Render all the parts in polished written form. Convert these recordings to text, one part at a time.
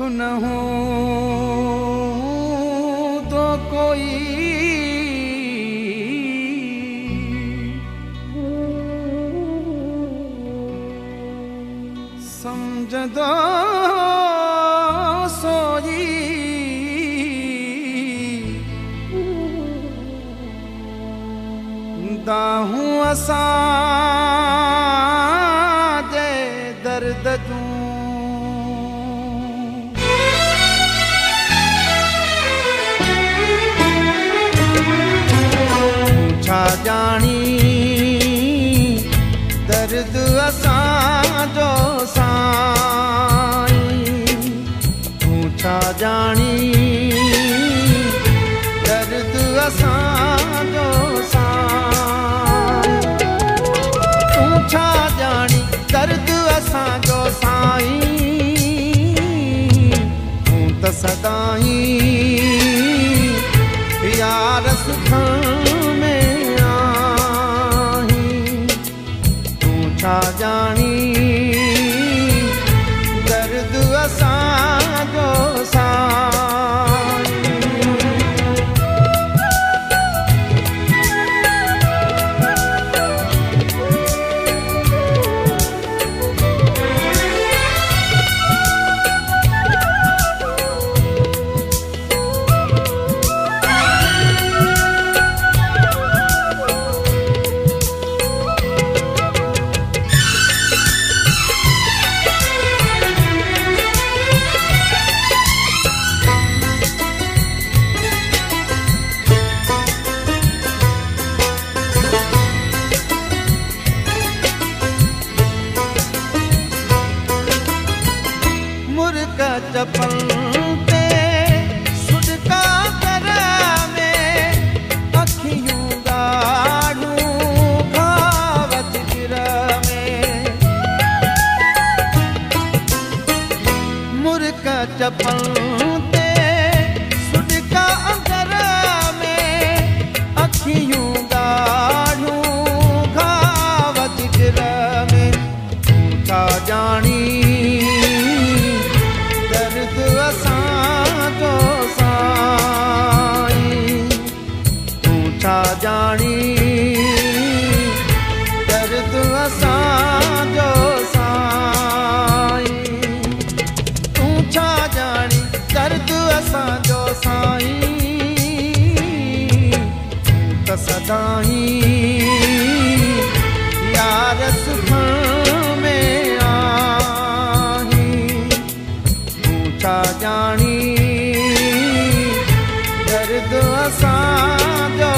न हो तो कोई समझ दो सोई दाहूं असां जे दर्द जूं छा जानी दर्द असांजो साईं तूं छा जानी दर्द असांजो साईं तूं छा जानी दर्द असांजो साईं तूं त सदाईं यार सुखन में छा जानी दर्द असांजो चपल ते सुडका कर में अखियूं गाड़ूं खावत गिर में मुर्क चपल ते सुडका कर में अखियूं गाड़ूं खावत गिर में छा जानी असांजो साईं तूं छा जानी दर्द असांजो साईं तूं छा जानी दर्द असांजो साईं तूं त सदाईं यार सुखन में छा जानी दर्द असांजो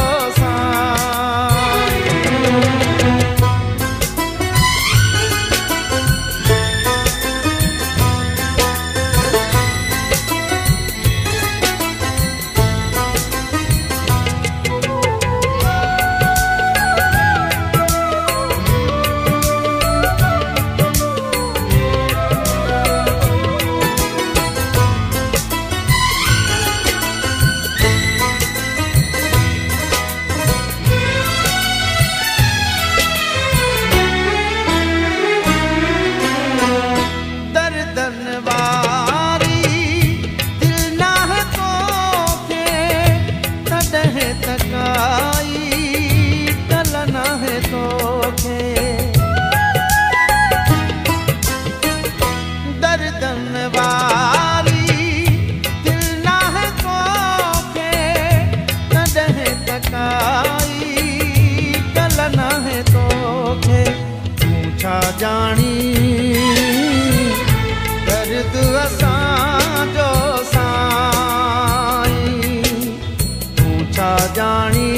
छा जानी दर्द असांजो साईं तूं छा जानी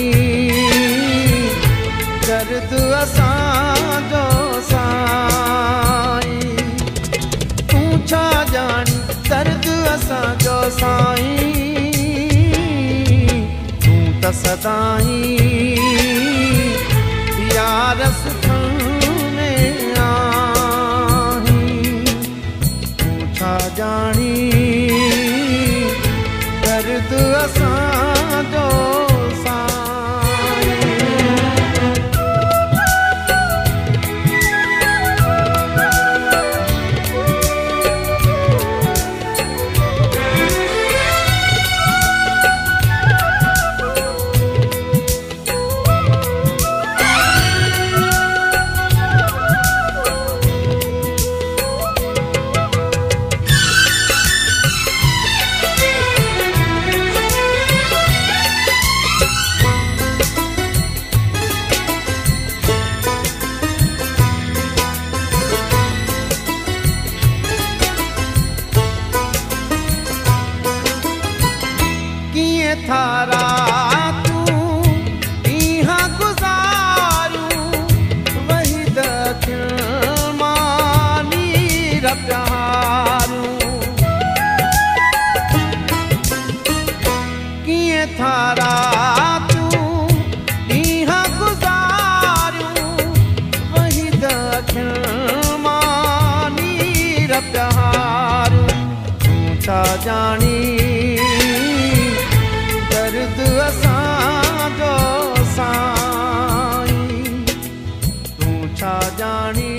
दर्द असांजो साईं तूं छा जानी दर्द असांजो साईं तूं त सदाईं यार सुखन में आहीं तूं छा जानी दर्द असांजो साईं कीअं था रातूं ॾींहं गुज़ारूं वही दखिण मां नीर पिया हारूं कीअं था रातूं ॾींहं गुज़ारूं वही दखिण मां नीर पिया हारूं तूं छा ॼाणी दर्द असांजो साईं तूं छा ॼाणी